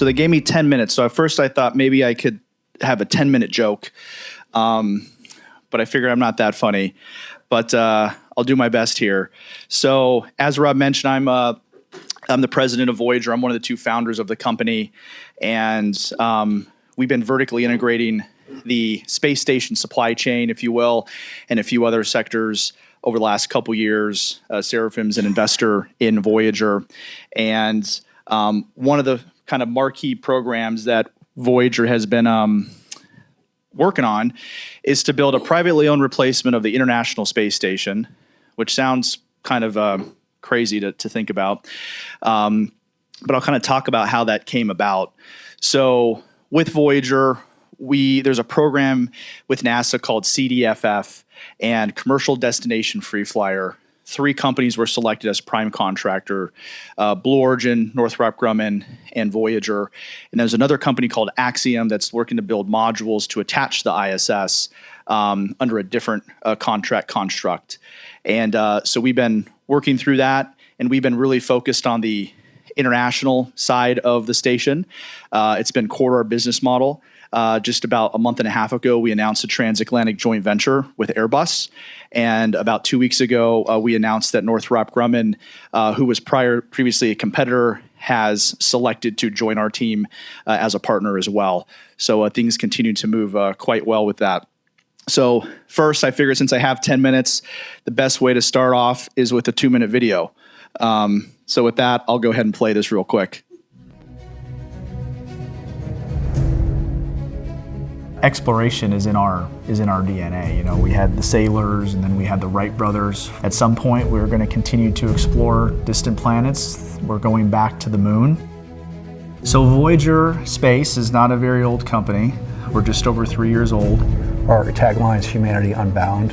So they gave me 10 minutes. So at first I thought maybe I could have a 10-minute joke, but I figured I'm not that funny. But I'll do my best here. So as Rob mentioned, I'm the president of Voyager. I'm one of the two founders of the company, and we've been vertically integrating the space station supply chain, if you will, and a few other sectors over the last couple years. Seraphim's an investor in Voyager, and one of the kind of marquee programs that Voyager has been working on is to build a privately owned replacement of the International Space Station, which sounds kind of crazy to think about. But I'll kind of talk about how that came about. So with Voyager, there's a program with NASA called CDFF and Commercial Destination Free Flyer. 3 companies were selected as prime contractor: Blue Origin, Northrop Grumman, and Voyager. And there's another company called Axiom that's working to build modules to attach the ISS under a different contract construct. And so we've been working through that, and we've been really focused on the international side of the station. It's been core to our business model. Just about a month and a half ago, we announced a transatlantic joint venture with Airbus. And about 2 weeks ago, we announced that Northrop Grumman, who was previously a competitor, has selected to join our team as a partner as well. So things continue to move quite well with that. So first, I figured since I have 10 minutes, the best way to start off is with a 2-minute video. So with that, I'll go ahead and play this real quick. Exploration is in our DNA. You know, we had the sailors, and then we had the Wright brothers. At some point, we were going to continue to explore distant planets. We're going back to the moon. So Voyager Space is not a very old company. We're just over 3 years old. Our tagline is Humanity Unbound.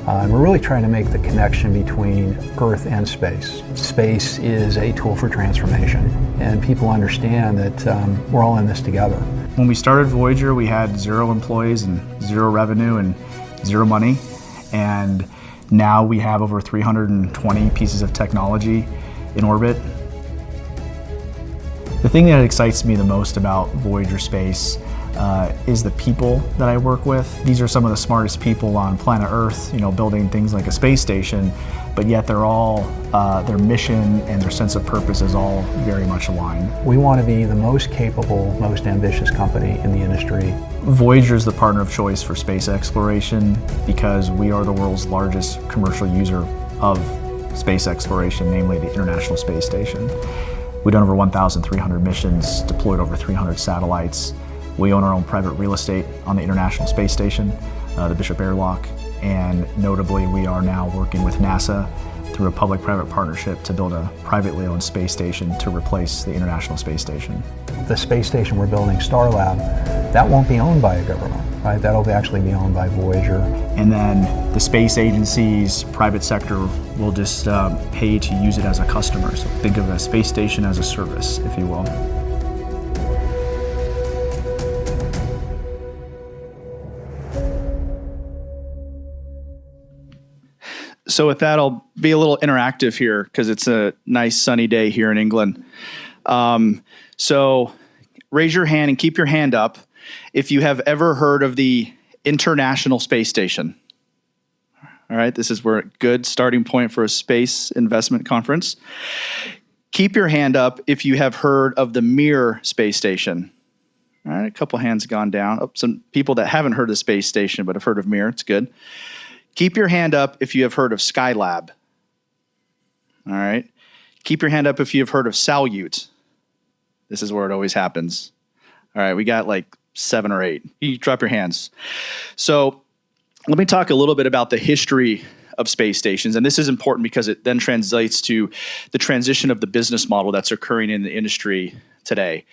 And we're really trying to make the connection between Earth and space. Space is a tool for transformation, and people understand that we're all in this together. When we started Voyager, we had 0 employees and 0 revenue and 0 money. And now we have over 320 pieces of technology in orbit. The thing that excites me the most about Voyager Space is the people that I work with. These are some of the smartest people on planet Earth, you know, building things like a space station, but yet they're all, their mission and their sense of purpose is all very much aligned. We want to be the most capable, most ambitious company in the industry. Voyager is the partner of choice for space exploration because we are the world's largest commercial user of space exploration, namely the International Space Station. We've done over 1,300 missions, deployed over 300 satellites. We own our own private real estate on the International Space Station, the Bishop Airlock, and notably we are now working with NASA through a public-private partnership to build a privately owned space station to replace the International Space Station. The space station we're building, Starlab, that won't be owned by a government, right? That'll actually be owned by Voyager. And then the space agencies, private sector, will just pay to use it as a customer. So think of a space station as a service, if you will. So with that, I'll be a little interactive here because it's a nice sunny day here in England. So raise your hand and keep your hand up if you have ever heard of the International Space Station. All right, this is where a good starting point for a space investment conference. Keep your hand up if you have heard of the Mir space station. All right, a couple hands gone down. Oh, some people that haven't heard of the space station but have heard of Mir. It's good. Keep your hand up if you have heard of Skylab. All right. Keep your hand up if you have heard of Salyut. This is where it always happens. All right, we got like 7 or 8. You drop your hands. So let me talk a little bit about the history of space stations. And this is important because it then translates to the transition of the business model that's occurring in the industry today.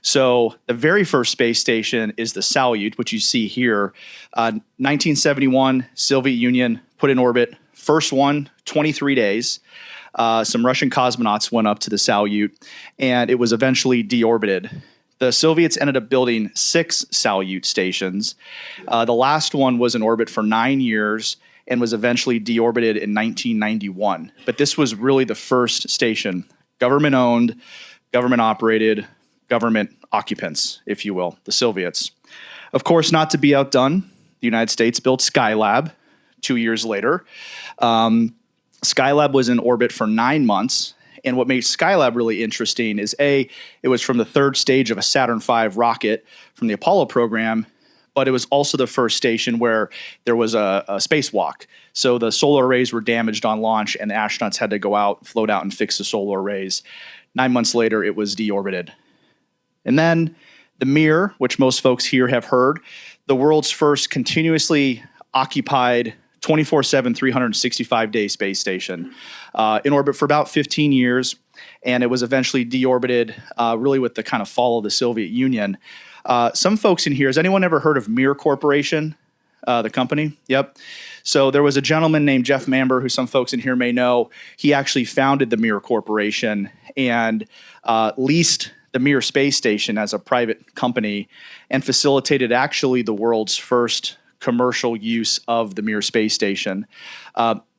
So the very first space station is the Salyut, which you see here. 1971, Soviet Union put in orbit. First one, 23 days. Some Russian cosmonauts went up to the Salyut, and it was eventually deorbited. The Soviets ended up building 6 Salyut stations. The last one was in orbit for 9 years and was eventually deorbited in 1991. But this was really the first station, government-owned, government-operated, government occupants, if you will, the Soviets. Of course, not to be outdone, the United States built Skylab 2 years later. Skylab was in orbit for 9 months. And what makes Skylab really interesting is it was from the third stage of a Saturn V rocket from the Apollo program, but it was also the first station where there was a spacewalk. So the solar arrays were damaged on launch, and the astronauts had to go out, float out, and fix the solar arrays. 9 months later, it was deorbited. And then the Mir, which most folks here have heard, the world's first continuously occupied 24/7, 365-day space station, in orbit for about 15 years, and it was eventually deorbited really with the kind of fall of the Soviet Union. Some folks in here, has anyone ever heard of Mir Corporation, the company? Yep. So there was a gentleman named Jeff Mamber, who some folks in here may know. He actually founded the Mir Corporation and leased the Mir space station as a private company and facilitated actually the world's first commercial use of the Mir space station.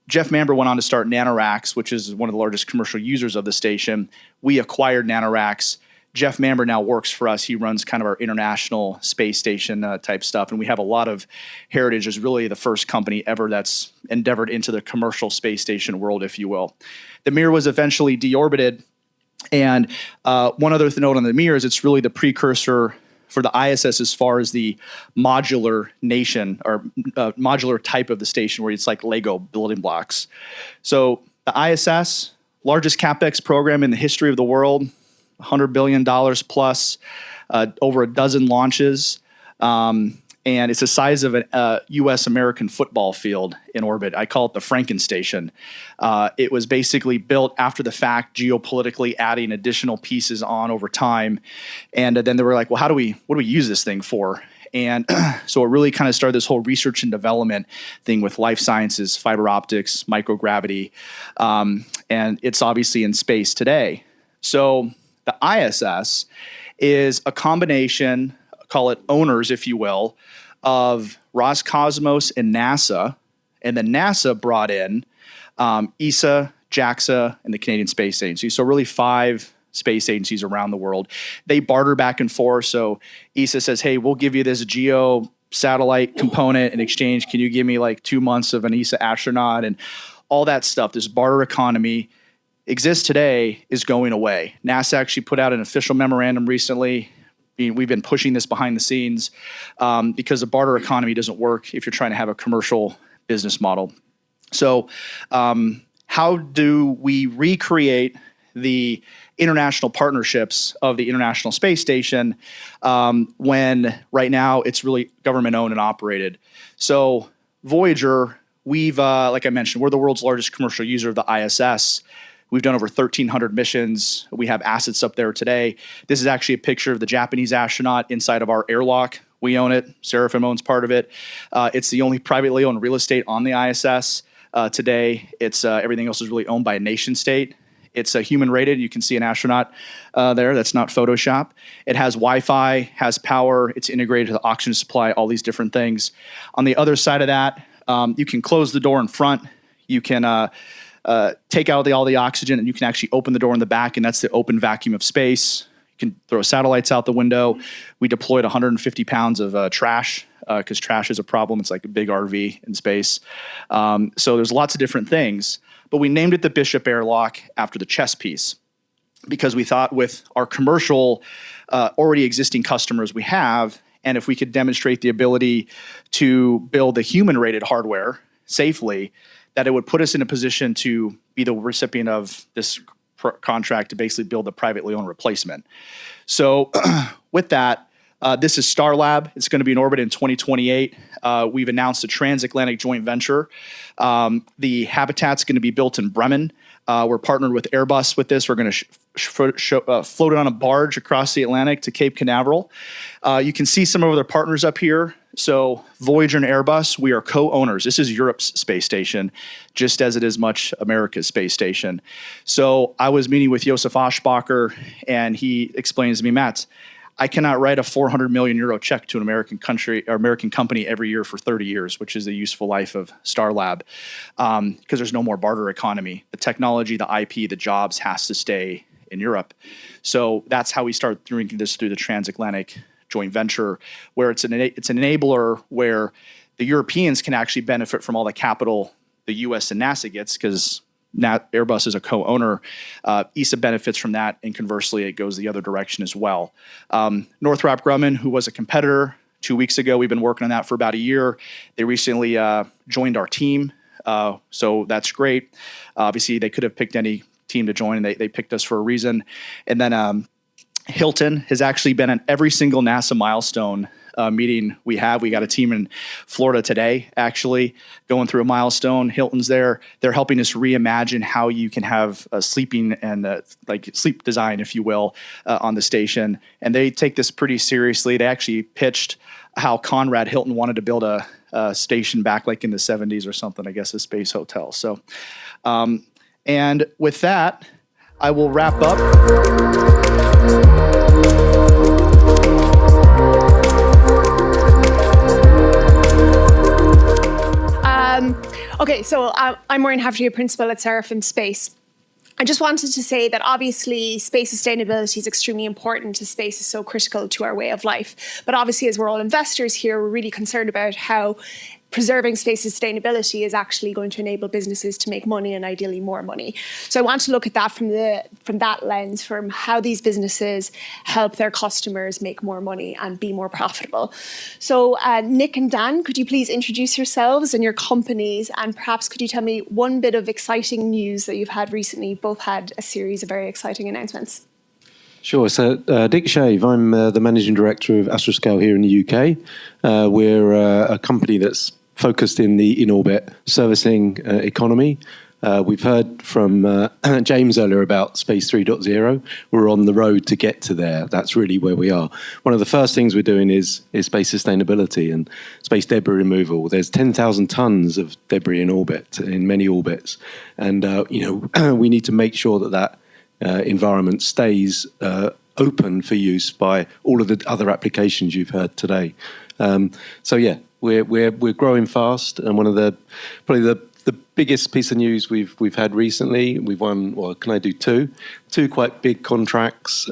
Jeff Mamber went on to start NanoRacks, which is one of the largest commercial users of the station. We acquired NanoRacks. Jeff Mamber now works for us. He runs kind of our international space station type stuff, and we have a lot of heritage as really the first company ever that's endeavored into the commercial space station world, if you will. The Mir was eventually deorbited, and one other note on the Mir is it's really the precursor for the ISS as far as the modular nation or modular type of the station, where it's like Lego building blocks. So the ISS, largest CapEx program in the history of the world, $100 billion plus, over a dozen launches. And it's the size of a U.S. American football field in orbit. I call it the Frankenstation. It was basically built after the fact, geopolitically adding additional pieces on over time. And then they were like, well, what do we use this thing for? And so it really kind of started this whole research and development thing with life sciences, fiber optics, microgravity. And it's obviously in space today. So the ISS is a combination, call it owners, if you will, of Roscosmos and NASA. And then NASA brought in ESA, JAXA, and the Canadian Space Agency. So really 5 space agencies around the world. They barter back and forth. So ESA says, hey, we'll give you this geo satellite component in exchange. Can you give me like 2 months of an ESA astronaut? And all that stuff, this barter economy exists today, is going away. NASA actually put out an official memorandum recently. We've been pushing this behind the scenes because the barter economy doesn't work if you're trying to have a commercial business model. So how do we recreate the international partnerships of the International Space Station when right now it's really government owned and operated? So Voyager, we've, like I mentioned, we're the world's largest commercial user of the ISS. We've done over 1,300 missions. We have assets up there today. This is actually a picture of the Japanese astronaut inside of our airlock. We own it. Seraphim owns part of it. It's the only privately owned real estate on the ISS today. It's everything else is really owned by a nation state. It's human rated. You can see an astronaut there. That's not Photoshop. It has Wi-Fi, has power. It's integrated to the oxygen supply, all these different things. On the other side of that, you can close the door in front. You can take out all the oxygen, and you can actually open the door in the back, and that's the open vacuum of space. You can throw satellites out the window. We deployed 150 pounds of trash because trash is a problem. It's like a big RV in space. So there's lots of different things. But we named it the Bishop Airlock after the chess piece because we thought with our commercial already existing customers we have, and if we could demonstrate the ability to build the human-rated hardware safely, that it would put us in a position to be the recipient of this contract to basically build a privately owned replacement. So with that, this is Starlab. It's going to be in orbit in 2028. We've announced a transatlantic joint venture. The habitat's going to be built in Bremen. We're partnered with Airbus with this. We're going to float it on a barge across the Atlantic to Cape Canaveral. You can see some of their partners up here. So Voyager and Airbus, we are co-owners. This is Europe's space station, just as it is much America's space station. So I was meeting with Josef Aschbacher, and he explains to me, Matt, I cannot write a 400 million euro check to an American country or American company every year for 30 years, which is the useful life of Starlab, because there's no more barter economy. The technology, the IP, the jobs has to stay in Europe. So that's how we start doing this through the transatlantic joint venture, where it's an enabler where the Europeans can actually benefit from all the capital the U.S. and NASA gets, because Airbus is a co-owner. ESA benefits from that, and conversely, it goes the other direction as well. Northrop Grumman, who was a competitor 2 weeks ago, we've been working on that for about a year. They recently joined our team, so that's great. Obviously, they could have picked any team to join, and they picked us for a reason. And then Hilton has actually been at every single NASA milestone meeting we have. We got a team in Florida today, actually, going through a milestone. Hilton's there. They're helping us reimagine how you can have sleeping and like sleep design, if you will, on the station. And they take this pretty seriously. They actually pitched how Conrad Hilton wanted to build a station back like in the 70s or something, I guess, a space hotel. So, and with that, I will wrap up. Okay, so I'm Maureen Hafferty, a principal at Seraphim Space. I just wanted to say that obviously space sustainability is extremely important, as space is so critical to our way of life. But obviously, as we're all investors here, we're really concerned about how preserving space sustainability is actually going to enable businesses to make money, and ideally more money. So I want to look at that from that lens, from how these businesses help their customers make more money and be more profitable. So Nick and Dan, could you please introduce yourselves and your companies, and perhaps could you tell me one bit of exciting news that you've had recently? You've both had a series of very exciting announcements. Sure. So Dick Shave, I'm the Managing Director of Astroscale here in the UK. We're a company that's focused in the in-orbit servicing economy. We've heard from James earlier about Space 3.0. We're on the road to get to there. That's really where we are. One of the first things we're doing is space sustainability and space debris removal. There's 10,000 tons of debris in orbit, in many orbits. And, we need to make sure that environment stays open for use by all of the other applications you've heard today. We're growing fast, and one of the biggest piece of news we've had recently, we've won. Well, can I do two quite big contracts?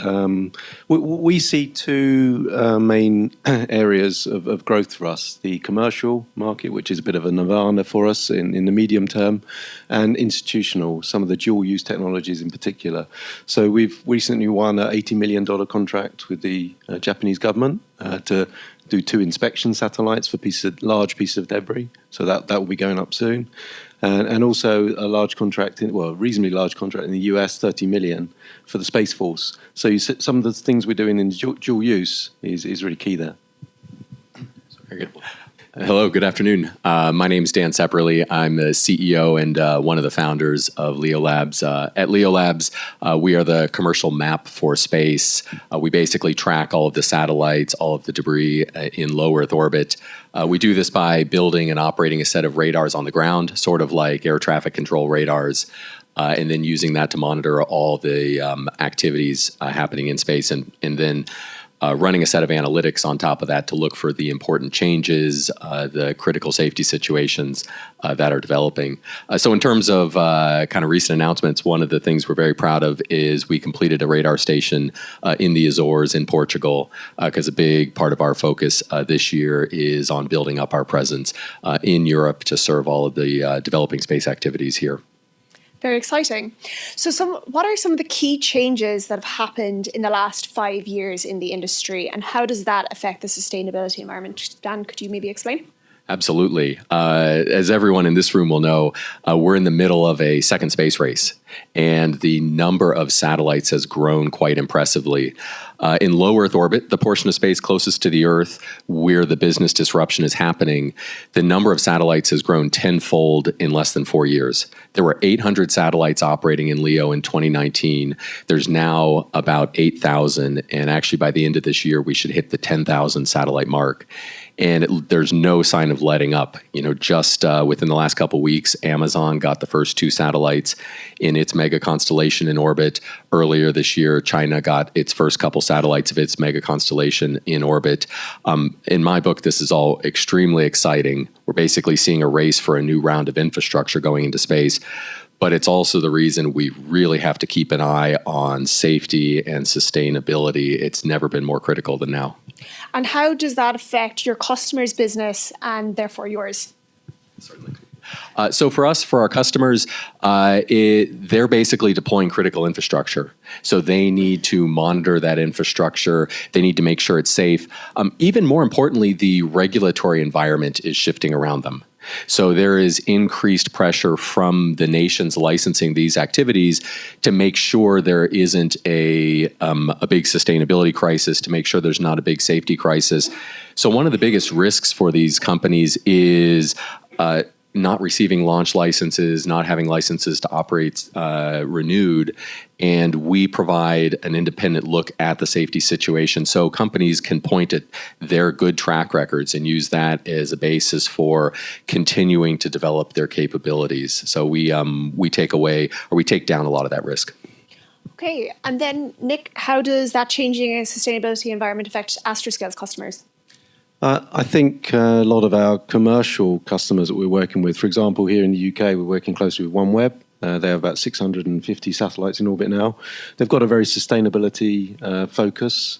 We see two main areas of growth for us: the commercial market, which is a bit of a nirvana for us in the medium term, and institutional, some of the dual use technologies in particular. So we've recently won an $80 million contract with the Japanese government to do 2 inspection satellites for large pieces of debris. So that will be going up soon. And also a large contract, reasonably large contract in the US, $30 million for the Space Force. So some of the things we're doing in dual use is really key there. Very good. Hello, good afternoon. My name is Dan Ceperly. I'm the CEO and one of the founders of LeoLabs. At LeoLabs, we are the commercial map for space. We basically track all of the satellites, all of the debris in low Earth orbit. We do this by building and operating a set of radars on the ground, sort of like air traffic control radars, and then using that to monitor all the activities happening in space, and then running a set of analytics on top of that to look for the important changes, the critical safety situations that are developing. So in terms of kind of recent announcements, one of the things we're very proud of is we completed a radar station in the Azores in Portugal, because a big part of our focus this year is on building up our presence in Europe to serve all of the developing space activities here. Very exciting. So what are some of the key changes that have happened in the last 5 years in the industry, and how does that affect the sustainability environment? Dan, could you maybe explain? Absolutely. As everyone in this room will know, we're in the middle of a second space race, and the number of satellites has grown quite impressively. In low Earth orbit, the portion of space closest to the Earth where the business disruption is happening, the number of satellites has grown tenfold in less than 4 years. There were 800 satellites operating in LEO in 2019. There's now about 8,000, and actually by the end of this year, we should hit the 10,000 satellite mark. And there's no sign of letting up. Just within the last couple of weeks, Amazon got the first 2 satellites in its mega constellation in orbit. Earlier this year, China got its first couple satellites of its mega constellation in orbit. In my book, this is all extremely exciting. We're basically seeing a race for a new round of infrastructure going into space. but it's also the reason we really have to keep an eye on safety and sustainability. It's never been more critical than now. And how does that affect your customers' business and therefore yours? Certainly. So for us, for our customers, they're basically deploying critical infrastructure. So they need to monitor that infrastructure. They need to make sure it's safe. Even more importantly, the regulatory environment is shifting around them. So there is increased pressure from the nations licensing these activities to make sure there isn't a big sustainability crisis, to make sure there's not a big safety crisis. So one of the biggest risks for these companies is not receiving launch licenses, not having licenses to operate renewed, and we provide an independent look at the safety situation so companies can point at their good track records and use that as a basis for continuing to develop their capabilities. So we take down a lot of that risk. Okay, and then Nick, how does that changing sustainability environment affect Astroscale's customers? I think a lot of our commercial customers that we're working with, for example, here in the UK, we're working closely with OneWeb. They have about 650 satellites in orbit now. They've got a very sustainability focus,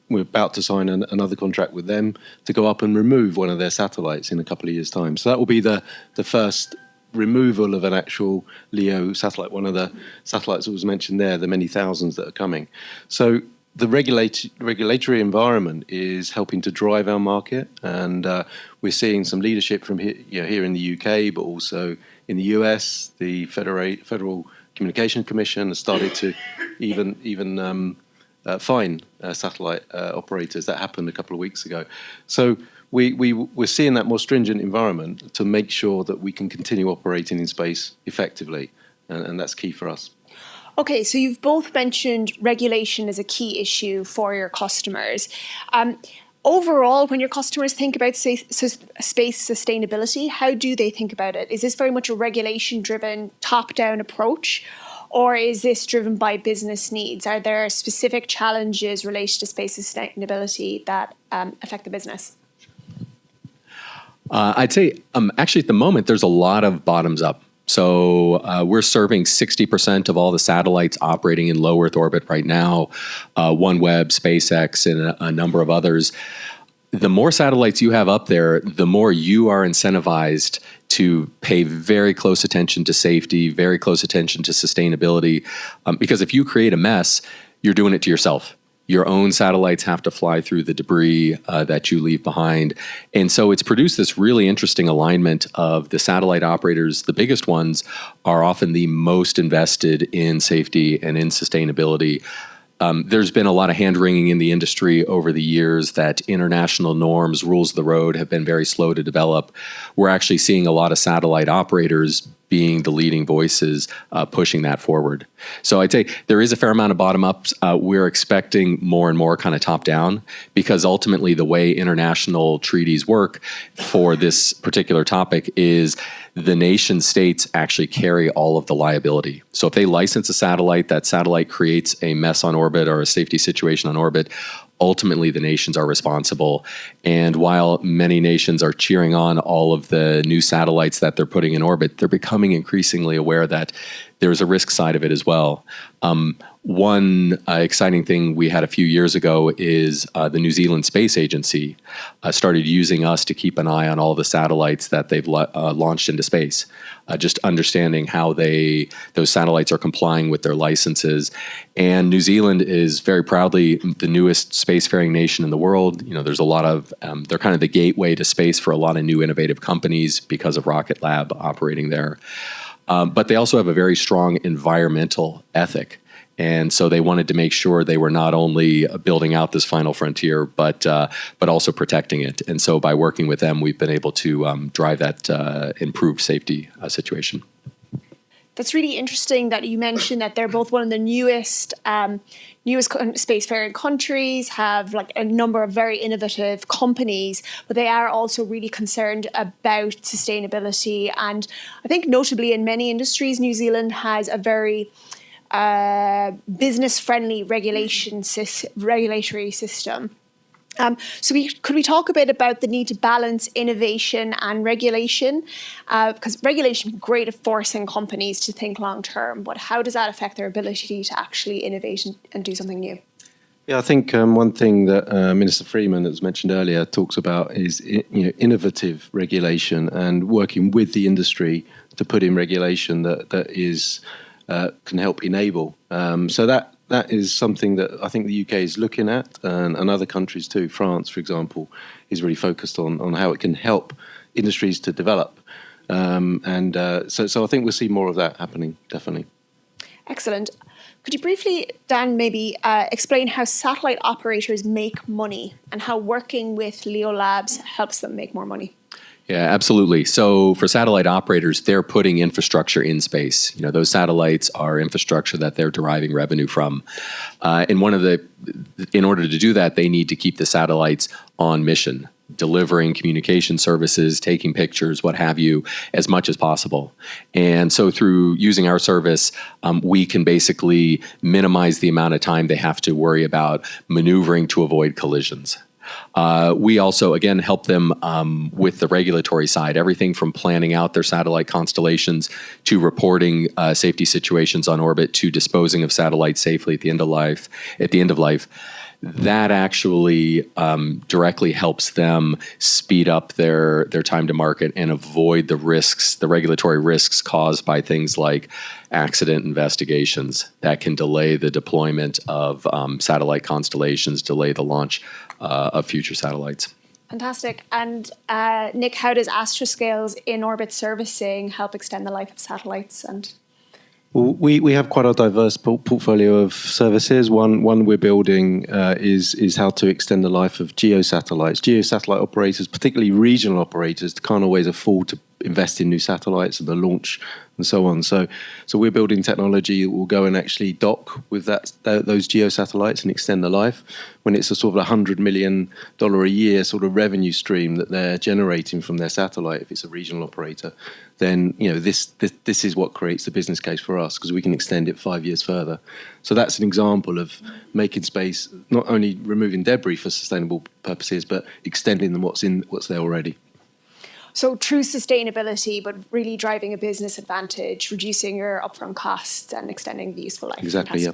we're about to sign another contract with them to go up and remove one of their satellites in a couple of years' time. So that will be the first removal of an actual LEO satellite, one of the satellites that was mentioned there, the many thousands that are coming. So the regulatory environment is helping to drive our market, and we're seeing some leadership from here in the UK, but also in the US. The Federal Communications Commission has started to even fine satellite operators. That happened a couple of weeks ago. So we're seeing that more stringent environment to make sure that we can continue operating in space effectively, and that's key for us. Okay, so you've both mentioned regulation as a key issue for your customers. Overall, when your customers think about space sustainability, how do they think about it? Is this very much a regulation-driven, top-down approach, or is this driven by business needs? Are there specific challenges related to space sustainability that affect the business? I'd say, actually, at the moment, there's a lot of bottoms-up. So we're serving 60% of all the satellites operating in low Earth orbit right now, OneWeb, SpaceX, and a number of others. The more satellites you have up there, the more you are incentivized to pay very close attention to safety, very close attention to sustainability, because if you create a mess, you're doing it to yourself. Your own satellites have to fly through the debris that you leave behind. And so it's produced this really interesting alignment of the satellite operators. The biggest ones are often the most invested in safety and in sustainability. There's been a lot of hand-wringing in the industry over the years that international norms, rules of the road have been very slow to develop. We're actually seeing a lot of satellite operators being the leading voices pushing that forward. So I'd say there is a fair amount of bottom-ups. We're expecting more and more kind of top-down, because ultimately the way international treaties work for this particular topic is the nation states actually carry all of the liability. So if they license a satellite, that satellite creates a mess on orbit or a safety situation on orbit, ultimately the nations are responsible. And while many nations are cheering on all of the new satellites that they're putting in orbit, they're becoming increasingly aware that there's a risk side of it as well. One exciting thing we had a few years ago is the New Zealand Space Agency started using us to keep an eye on all the satellites that they've launched into space, just understanding how those satellites are complying with their licenses. And New Zealand is very proudly the newest spacefaring nation in the world. You know, there's a lot of, they're kind of the gateway to space for a lot of new innovative companies because of Rocket Lab operating there. But they also have a very strong environmental ethic. And so they wanted to make sure they were not only building out this final frontier, but also protecting it. And so by working with them, we've been able to drive that improved safety situation. That's really interesting that you mentioned that they're both one of the newest spacefaring countries, have like a number of very innovative companies, but they are also really concerned about sustainability. And I think notably in many industries, New Zealand has a very business-friendly regulatory system. Could we talk a bit about the need to balance innovation and regulation? Because regulation is great at forcing companies to think long term, but how does that affect their ability to actually innovate and do something new? Yeah, I think one thing that Minister Freeman, as mentioned earlier, talks about is innovative regulation and working with the industry to put in regulation that is can help enable. So that is something that I think the UK is looking at, and other countries too. France, for example, is really focused on how it can help industries to develop. So I think we'll see more of that happening, definitely. Excellent. Could you briefly, Dan, maybe explain how satellite operators make money and how working with LeoLabs helps them make more money? Yeah, absolutely. So for satellite operators, they're putting infrastructure in space. Those satellites are infrastructure that they're deriving revenue from. In order to do that, they need to keep the satellites on mission, delivering communication services, taking pictures, what have you, as much as possible. And so through using our service, we can basically minimize the amount of time they have to worry about maneuvering to avoid collisions. We also, again, help them with the regulatory side, everything from planning out their satellite constellations to reporting safety situations on orbit to disposing of satellites safely at the end of life. That actually directly helps them speed up their time to market and avoid the regulatory risks caused by things like accident investigations that can delay the deployment of satellite constellations, delay the launch of future satellites. Fantastic. And Nick, how does Astroscale's in-orbit servicing help extend the life of satellites? Well, we have quite a diverse portfolio of services. One we're building is how to extend the life of geosatellites. Geosatellite operators, particularly regional operators, can't always afford to invest in new satellites and the launch and so on. So we're building technology that will go and actually dock with those geosatellites and extend the life. When it's a sort of $100 million a year sort of revenue stream that they're generating from their satellite, if it's a regional operator, then this is what creates the business case for us, because we can extend it 5 years further. So that's an example of making space, not only removing debris for sustainable purposes, but extending them what's there already. So true sustainability, but really driving a business advantage, reducing your upfront costs and extending the useful life. Exactly, yeah.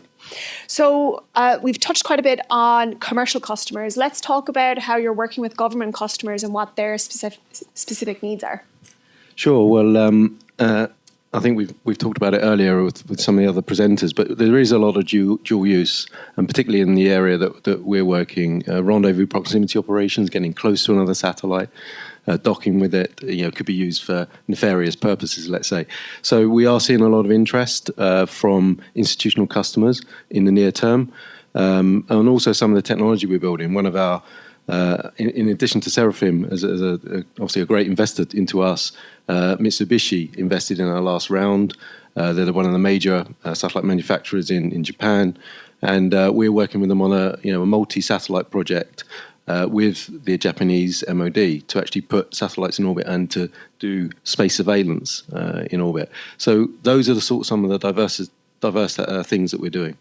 So we've touched quite a bit on commercial customers. Let's talk about how you're working with government customers and what their specific needs are. Sure. Well, I think we've talked about it earlier with some of the other presenters, but there is a lot of dual use, and particularly in the area that we're working, rendezvous proximity operations, getting close to another satellite, docking with it, could be used for nefarious purposes, let's say. So we are seeing a lot of interest from institutional customers in the near term, and also some of the technology we're building. One of our in addition to Seraphim, as obviously a great investor into us, Mitsubishi invested in our last round. They're one of the major satellite manufacturers in Japan, and we're working with them on a multi-satellite project with the Japanese MOD to actually put satellites in orbit and to do space surveillance in orbit. So those are some of the diverse things that we're doing.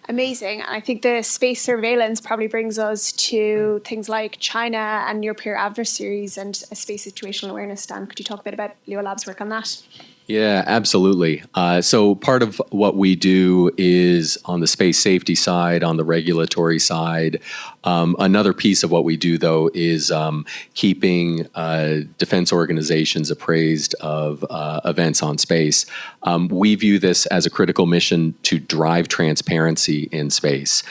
Amazing. And I think the space surveillance probably brings us to things like China and your peer adversaries and a space situational awareness. Dan, could you talk a bit about LeoLabs' work on that? Yeah, absolutely. So part of what we do is on the space safety side, on the regulatory side. Another piece of what we do, though, is keeping defense organizations appraised of events on space. We view this as a critical mission to drive transparency in space.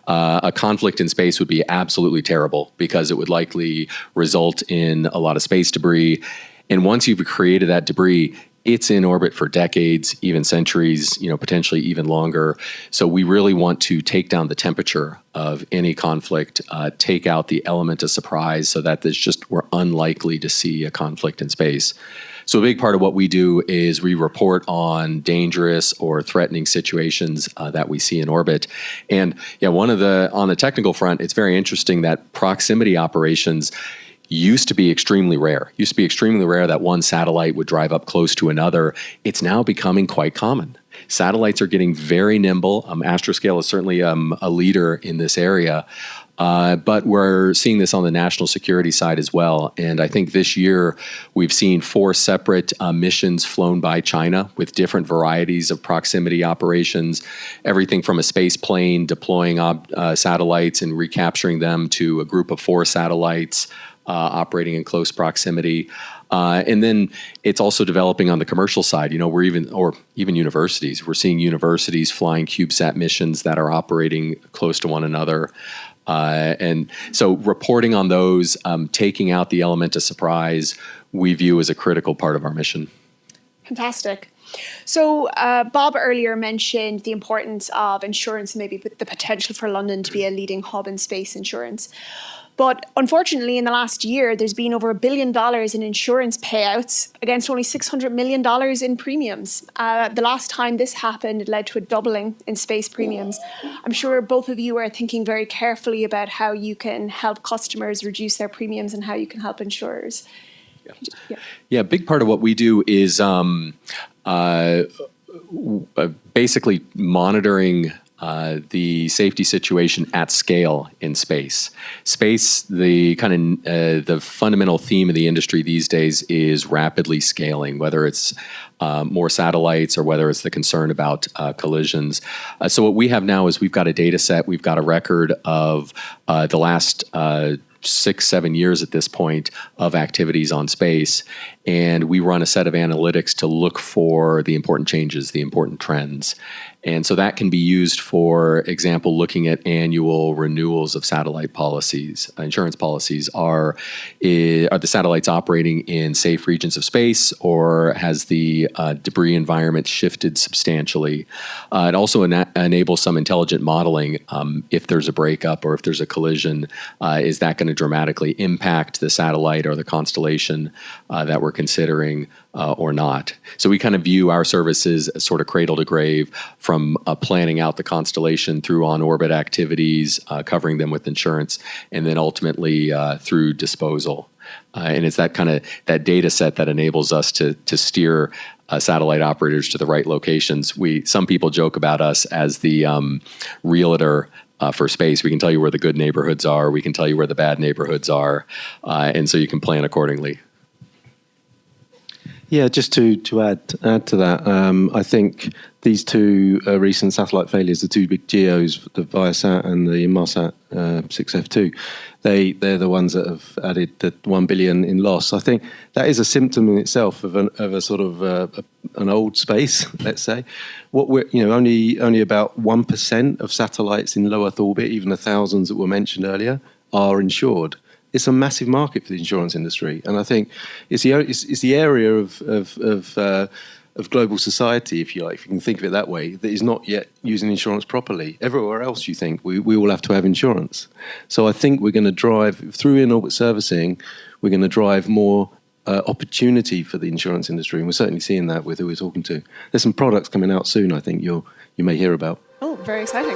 A conflict in space would be absolutely terrible because it would likely result in a lot of space debris. And once you've created that debris, it's in orbit for decades, even centuries, potentially even longer. So we really want to take down the temperature of any conflict, take out the element of surprise so that we're unlikely to see a conflict in space. So a big part of what we do is we report on dangerous or threatening situations that we see in orbit. And on the technical front, it's very interesting that proximity operations used to be extremely rare. That one satellite would drive up close to another. It's now becoming quite common. Satellites are getting very nimble. Astroscale is certainly a leader in this area. But we're seeing this on the national security side as well. And I think this year we've seen 4 separate missions flown by China with different varieties of proximity operations, everything from a space plane deploying satellites and recapturing them to a group of 4 satellites operating in close proximity. And then it's also developing on the commercial side. We're even universities. We're seeing universities flying CubeSat missions that are operating close to one another. And so reporting on those, taking out the element of surprise, we view as a critical part of our mission. Fantastic. So Bob earlier mentioned the importance of insurance, maybe with the potential for London to be a leading hub in space insurance. But unfortunately, in the last year, there's been over $1 billion in insurance payouts against only $600 million in premiums. The last time this happened, it led to a doubling in space premiums. I'm sure both of you are thinking very carefully about how you can help customers reduce their premiums and how you can help insurers. Yeah, a big part of what we do is basically monitoring the safety situation at scale in space. Space, the the fundamental theme of the industry these days is rapidly scaling, whether it's more satellites or whether it's the concern about collisions. So what we have now is we've got a data set, we've got a record of the last 6-7 years at this point of activities on space, and we run a set of analytics to look for the important changes, the important trends. And so that can be used, for example, looking at annual renewals of satellite policies, insurance policies. Are the satellites operating in safe regions of space, or has the debris environment shifted substantially? It also enables some intelligent modeling. If there's a breakup or if there's a collision, is that going to dramatically impact the satellite or the constellation that we're considering or not? So we kind of view our services as sort of cradle to grave, from planning out the constellation through on-orbit activities, covering them with insurance, and then ultimately through disposal. And it's that data set that enables us to steer satellite operators to the right locations. Some people joke about us as the realtor for space. We can tell you where the good neighborhoods are. We can tell you where the bad neighborhoods are. And so you can plan accordingly. Yeah, just to add to that, I think these 2 recent satellite failures, the 2 big GEOs, the Viasat and the Inmarsat 6F2, they're the ones that have added the $1 billion in loss. I think that is a symptom in itself of a sort of an old space, let's say. What we're only about 1% of satellites in low Earth orbit, even the thousands that were mentioned earlier, are insured. It's a massive market for the insurance industry, and I think it's the area of global society, if you like, if you can think of it that way, that is not yet using insurance properly. Everywhere else, you think we all have to have insurance. So I think we're going to drive through in-orbit servicing. We're going to drive more opportunity for the insurance industry, and we're certainly seeing that with who we're talking to. There's some products coming out soon, I think you may hear about. Oh, very exciting.